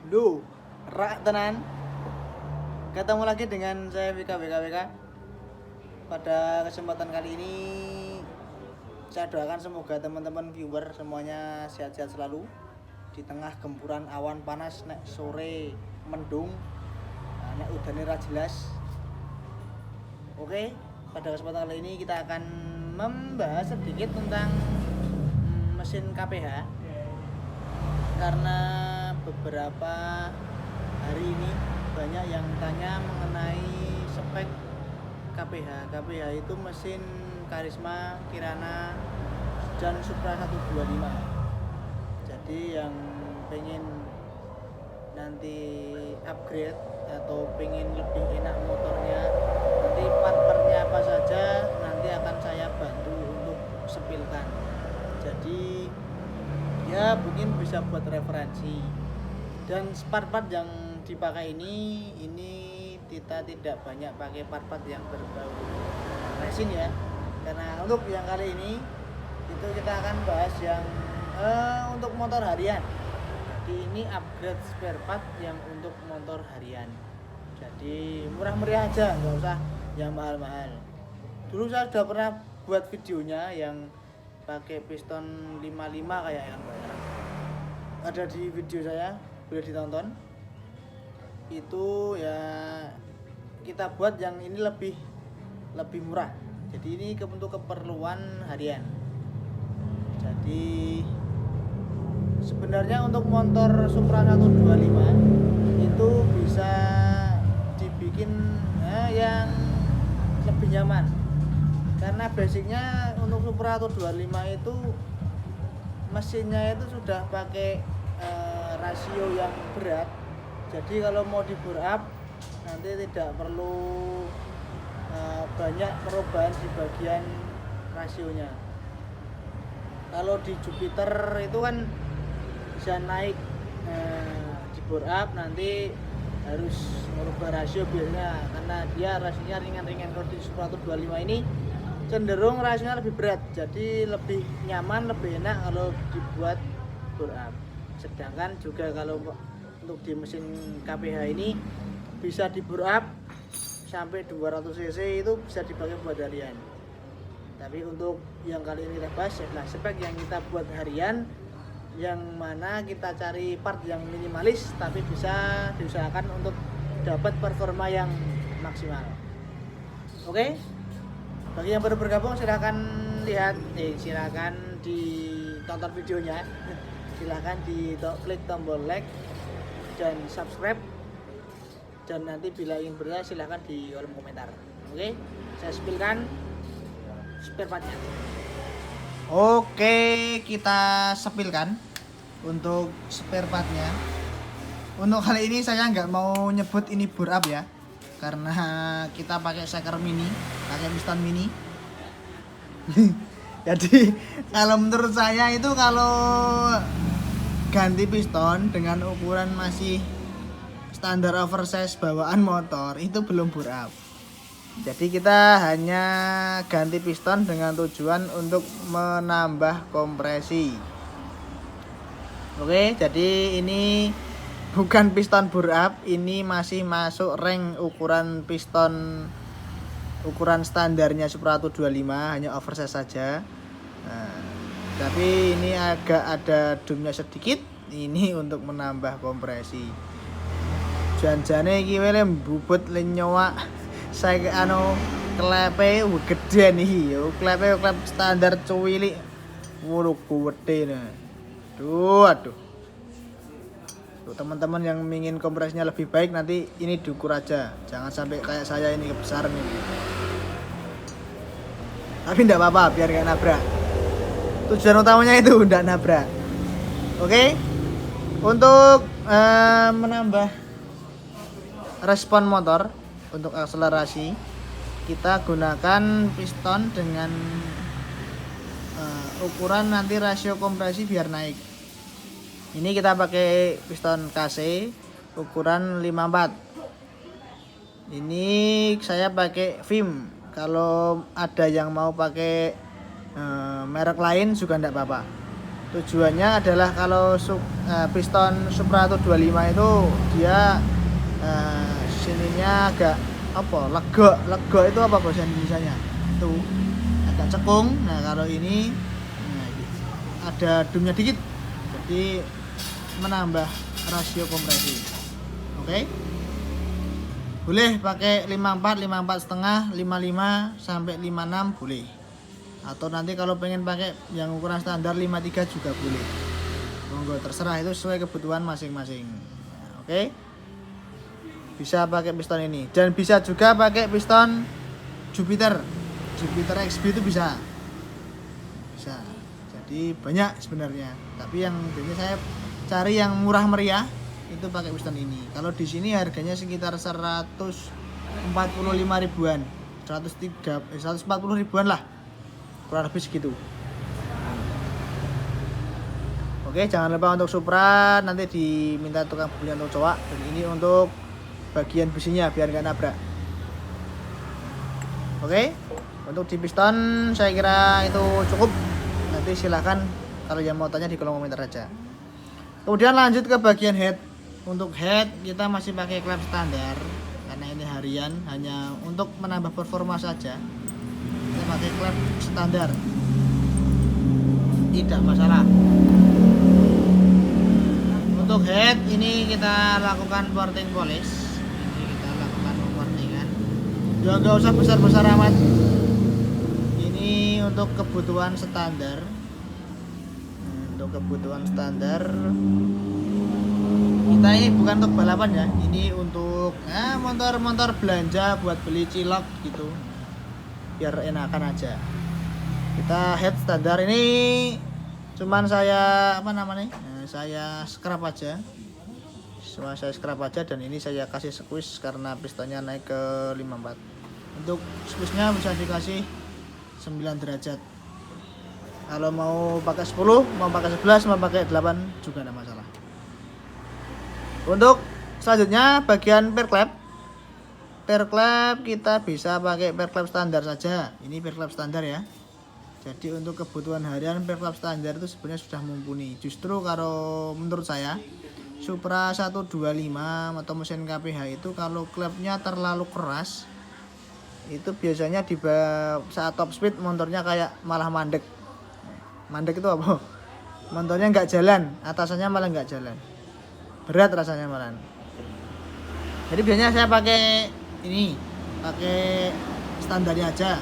Lu, rak tenan. Ketemu lagi dengan saya WK. Pada kesempatan kali ini saya doakan semoga teman-teman viewer semuanya sehat-sehat selalu di tengah gempuran awan panas nek sore mendung, nek udane ra jelas. Oke, pada kesempatan kali ini kita akan membahas sedikit tentang mesin KPH karena beberapa hari ini banyak yang tanya mengenai spek KPH. KPH itu mesin Karisma, Kirana, dan Supra 125. Jadi yang pengen nanti upgrade atau pengen lebih enak motornya, nanti part-partnya apa saja nanti akan saya bantu untuk sepilkan. Jadi ya mungkin bisa buat referensi. Dan part-part yang dipakai ini kita tidak banyak pakai part-part yang berbau resin ya, karena untuk yang kali ini itu kita akan bahas yang untuk motor harian. Jadi ini upgrade spare part yang untuk motor harian, jadi murah meriah aja, nggak usah yang mahal-mahal. Dulu saya sudah pernah buat videonya yang pakai piston 55 kayak yang ada di video saya, boleh ditonton. Itu ya kita buat yang ini lebih murah. Jadi ini untuk keperluan harian. Jadi sebenarnya untuk motor Supra 125 itu bisa dibikin yang lebih nyaman. Karena basicnya untuk Supra 125 itu mesinnya itu sudah pakai rasio yang berat. Jadi kalau mau di bore up nanti tidak perlu banyak perubahan di bagian rasionya. Kalau di Jupiter itu kan bisa naik di bore up, nanti harus merubah rasio biasanya karena dia rasionya ringan-ringan. Kalau di Supra 125 ini cenderung rasionya lebih berat, jadi lebih nyaman, lebih enak kalau dibuat bore up. Sedangkan juga kalau untuk di mesin KPH ini bisa di bore up sampai 200 cc, itu bisa dipakai buat harian. Tapi untuk yang kali ini kita bahas adalah spek yang kita buat harian, yang mana kita cari part yang minimalis tapi bisa diusahakan untuk dapat performa yang maksimal. Oke, bagi yang baru bergabung silahkan silahkan ditonton videonya, silahkan klik tombol like dan subscribe, dan nanti bila ingin bertanya silahkan di kolom komentar. Oke, saya spilkan spare partnya. Oke, kita sepilkan untuk spare partnya. Untuk kali ini saya nggak mau nyebut ini bore up ya, karena kita pakai shaker mini, pakai piston mini. Jadi kalau menurut saya itu kalau ganti piston dengan ukuran masih standar oversize bawaan motor itu belum bore up. Jadi kita hanya ganti piston dengan tujuan untuk menambah kompresi. Oke, jadi ini bukan piston bore up, ini masih masuk rank ukuran piston ukuran standarnya Supra 125, hanya oversize saja. Nah, tapi ini agak ada dumnya sedikit, ini untuk menambah kompresi. Janjane iki wele bubut lenyoa saya klepe gede nih, klep standar cuwilik wulu gede nah. Aduh. Tuh, teman-teman yang ingin kompresinya lebih baik nanti ini diukur aja, jangan sampai kayak saya ini kebesaran ini. Tapi enggak apa-apa biar enggak nabrak. Tujuan utamanya itu enggak nabrak. Oke. Untuk menambah respon motor untuk akselerasi, kita gunakan piston dengan ukuran nanti rasio kompresi biar naik. Ini kita pakai piston KC ukuran 54. Ini saya pakai VIM. Kalau ada yang mau pakai merek lain juga enggak apa-apa. Tujuannya adalah kalau piston Supra 125 itu dia sininya agak apa? Lega itu apa bahasa Indonesianya? Itu agak cekung. Nah, kalau ini ada dumnya dikit. Jadi menambah rasio kompresi. Oke. Boleh pakai 54, 54 setengah, 55 sampai 56 boleh. Atau nanti kalau pengen pakai yang ukuran standar 53 juga boleh. Monggo terserah, itu sesuai kebutuhan masing-masing. Oke. Bisa pakai piston ini dan bisa juga pakai piston Jupiter XB itu bisa. Jadi banyak sebenarnya. Tapi yang biasanya saya cari yang murah meriah itu pakai piston ini. Kalau di sini harganya sekitar 145 ribuan, 140 ribuan lah, kurang lebih segitu. Oke, jangan lupa untuk Supra nanti diminta tukang beli untuk cowok. Dan ini untuk bagian besinya biar nggak nabrak. Oke, untuk di piston saya kira itu cukup. Nanti silahkan kalau yang mau tanya di kolom komentar aja. Kemudian lanjut ke bagian head. Untuk head kita masih pakai klep standar karena ini harian, hanya untuk menambah performa saja. Kita pakai klep standar, tidak masalah. Untuk head ini kita lakukan porting polish. Ini kita lakukan portingan. Juga nggak usah besar-besar amat. Ini untuk kebutuhan standar. Untuk kebutuhan standar. Kita ini bukan untuk balapan ya, ini untuk motor-motor belanja buat beli cilok gitu, biar enakan aja. Kita head standar ini cuman saya saya scrap aja, dan ini saya kasih squeeze karena pistonnya naik ke 54. Untuk squeeze-nya bisa dikasih 9 derajat. Kalau mau pakai 10, mau pakai 11, mau pakai 8 juga tidak masalah. Untuk selanjutnya bagian per klep kita bisa pakai per klep standar saja. Ini per klep standar ya. Jadi untuk kebutuhan harian per klep standar itu sebenarnya sudah mumpuni. Justru kalau menurut saya Supra 125 atau mesin KPH itu kalau klepnya terlalu keras itu biasanya di saat top speed motornya kayak malah mandek. Mandek itu apa? Motornya nggak jalan, atasannya malah nggak jalan. Berat rasanya malah. Jadi biasanya saya pakai standarnya aja.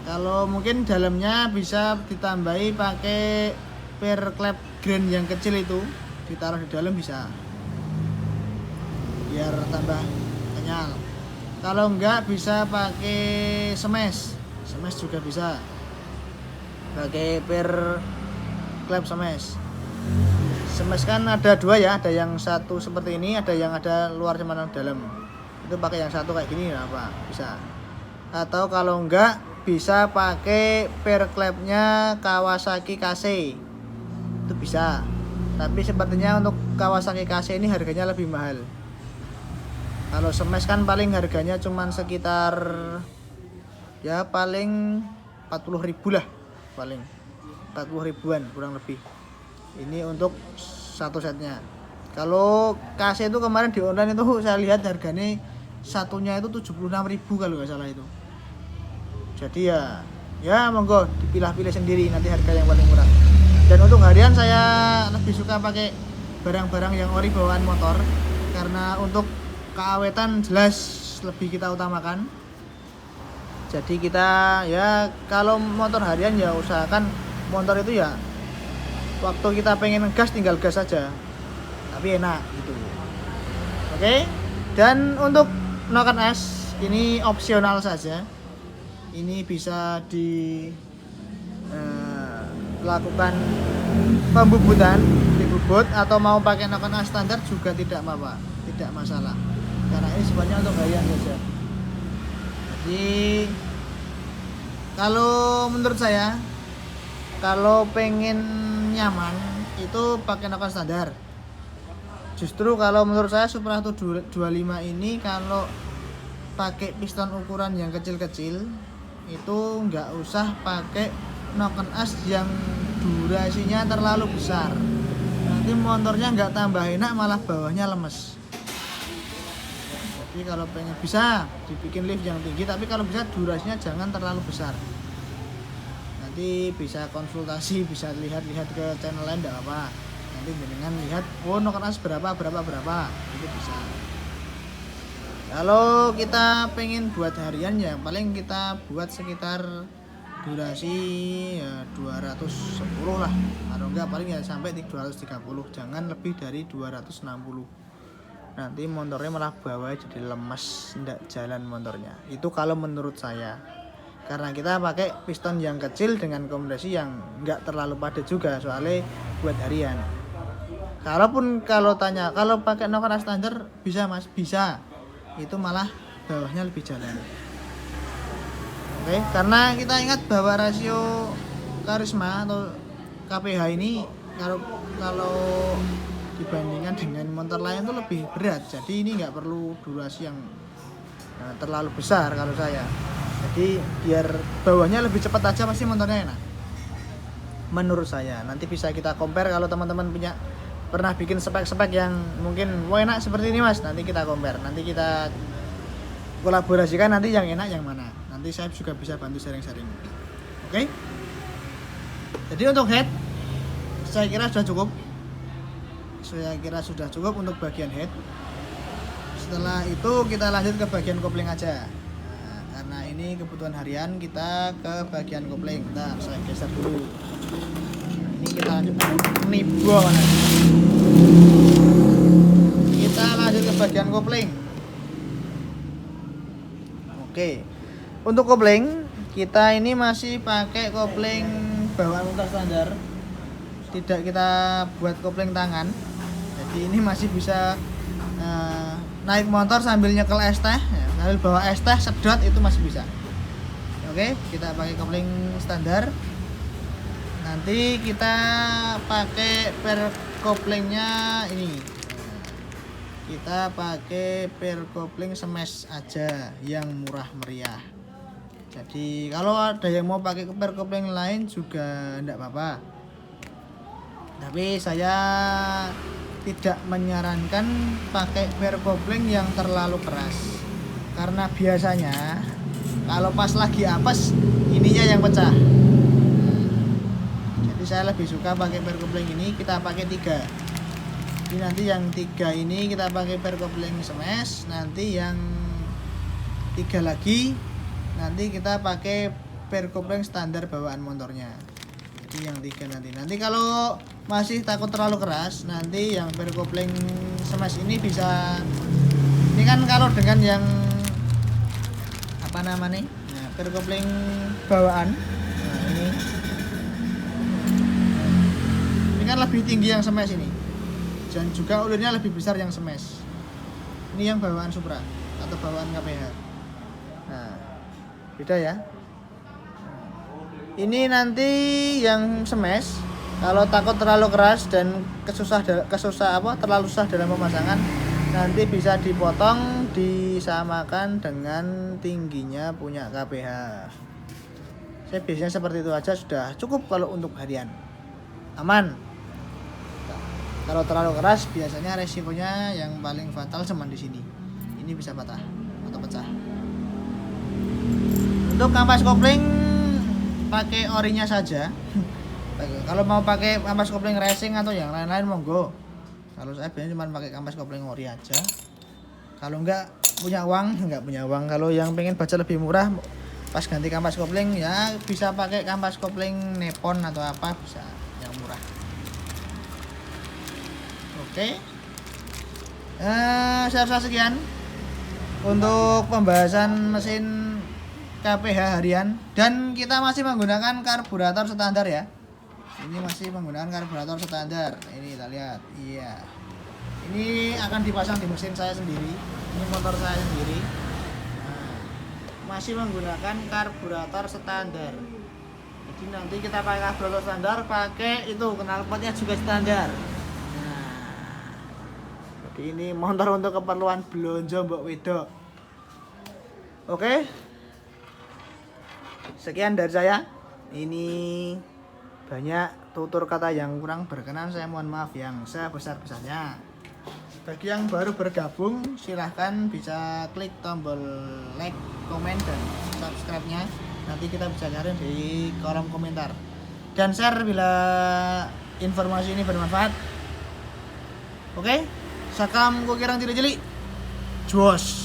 Kalau mungkin dalamnya bisa ditambahi pakai per klep grand yang kecil itu, ditaruh di dalam bisa, biar tambah kenyal. Kalau enggak bisa pakai smash juga bisa, pakai per klep smash kan ada dua ya, ada yang satu seperti ini, ada yang ada luar sama dalam. Itu pakai yang satu kayak gini apa bisa. Atau kalau enggak bisa pakai per klepnya Kawasaki KC. Itu bisa. Tapi sepertinya untuk Kawasaki KC ini harganya lebih mahal. Kalau smash kan paling harganya cuman sekitar ya paling 40 ribu lah, paling 40 ribuan kurang lebih. Ini untuk satu setnya. Kalau KC itu kemarin di online itu saya lihat harganya satunya itu 76.000 kalau nggak salah itu. Jadi ya monggo dipilah-pilih sendiri nanti harga yang paling murah. Dan untuk harian saya lebih suka pakai barang-barang yang ori bawaan motor karena untuk keawetan jelas lebih kita utamakan. Jadi kita ya kalau motor harian ya usahakan motor itu ya waktu kita pengen ngegas tinggal gas saja, tapi enak gitu. Oke. Dan untuk noken es ini opsional saja. Ini bisa dilakukan pembubutan, dibubut atau mau pakai noken es standar juga tidak apa-apa, tidak masalah. Karena ini sebenarnya untuk harian saja. Jadi kalau menurut saya kalau pengen nyaman itu pakai noken standar. Justru kalau menurut saya Supra 125 ini kalau pakai piston ukuran yang kecil-kecil itu nggak usah pakai noken as yang durasinya terlalu besar. Nanti motornya nggak tambah enak, malah bawahnya lemes. Jadi kalau pengen bisa dibikin lift yang tinggi, tapi kalau bisa durasinya jangan terlalu besar. Nanti bisa konsultasi, bisa lihat-lihat ke channel lain, enggak apa. Nanti dengan lihat noken as berapa itu bisa. Kalau kita pengen buat harian ya paling kita buat sekitar durasi ya 210 lah, atau enggak paling ya sampai 230, jangan lebih dari 260. Nanti motornya malah bawah jadi lemes, enggak jalan motornya. Itu kalau menurut saya, karena kita pakai piston yang kecil dengan kompresi yang enggak terlalu padat juga, soalnya buat harian. Kalau tanya kalau pakai noken as standar bisa mas, bisa, itu malah bawahnya lebih jalan. Oke, karena kita ingat bahwa rasio karisma atau KPH ini kalau dibandingkan dengan motor lain itu lebih berat. Jadi ini nggak perlu durasi yang terlalu besar kalau saya. Jadi biar bawahnya lebih cepat aja pasti motornya enak. Menurut saya. Nanti bisa kita compare kalau teman-teman pernah bikin spek-spek yang mungkin enak seperti ini mas, nanti kita compare, nanti kita kolaborasikan nanti yang enak yang mana. Nanti saya juga bisa bantu sharing-sharing. Oke? Jadi untuk head saya kira sudah cukup untuk bagian head. Setelah itu kita lanjut ke bagian kopling aja. Nah, karena ini kebutuhan harian, kita ke bagian kopling. Bentar, saya geser dulu. Ini kita lanjut nibo nanti. Kita lanjut ke bagian kopling. Oke. Untuk kopling kita ini masih pakai kopling bawaan motor standar. Tidak kita buat kopling tangan. Jadi ini masih bisa naik motor sambil nyekel es teh, sambil bawa es teh sedot, itu masih bisa. Oke, kita pakai kopling standar. Nanti kita pakai per koplingnya ini. Kita pakai per kopling smash aja yang murah meriah. Jadi kalau ada yang mau pakai per kopling lain juga enggak apa-apa. Tapi saya tidak menyarankan pakai per kopling yang terlalu keras. Karena biasanya kalau pas lagi apes ininya yang pecah. Jadi saya lebih suka pakai per kopling ini, kita pakai 3. Jadi nanti yang 3 ini kita pakai per kopling smash, nanti yang 3 lagi nanti kita pakai per kopling standar bawaan motornya. Jadi yang 3 nanti kalau masih takut terlalu keras, nanti yang per kopling smash ini bisa, ini kan kalau dengan yang apa namanya, nah, per kopling bawaan, nah ini kan lebih tinggi yang smash ini, dan juga ulirnya lebih besar yang smash. Ini yang bawaan Supra atau bawaan KPH. Nah, beda ya. Ini nanti yang smash kalau takut terlalu keras dan terlalu susah dalam pemasangan, nanti bisa dipotong, disamakan dengan tingginya punya KPH. Saya biasanya seperti itu aja sudah cukup kalau untuk harian. Aman. Kalau terlalu keras biasanya resikonya yang paling fatal cuma di sini. Ini bisa patah atau pecah. Untuk kampas kopling pakai orinya saja. Kalau mau pakai kampas kopling racing atau yang lain-lain monggo. Kalau saya biasanya cuma pakai kampas kopling ori aja. Kalau nggak punya uang. Kalau yang pengen budget lebih murah, pas ganti kampas kopling ya bisa pakai kampas kopling Nippon atau apa, bisa yang murah. Oke. Saya rasa sekian untuk pembahasan mesin KPH harian, dan kita masih menggunakan karburator standar ya. Ini masih menggunakan karburator standar. Ini kita lihat. Iya. Ini akan dipasang di mesin saya sendiri. Ini motor saya sendiri. Nah, masih menggunakan karburator standar. Jadi nanti kita pakai karburator standar, pakai itu knalpotnya juga standar. Nah, jadi ini motor untuk keperluan belanja mbok wedok. Oke. Sekian dari saya. Ini banyak tutur kata yang kurang berkenan, saya mohon maaf yang sebesar-besarnya. Bagi yang baru bergabung, silahkan bisa klik tombol like, komen, dan subscribe-nya. Nanti kita bisa cari di kolom komentar. Dan share bila informasi ini bermanfaat. Oke? Sakam kukirang tidak jeli. Juos.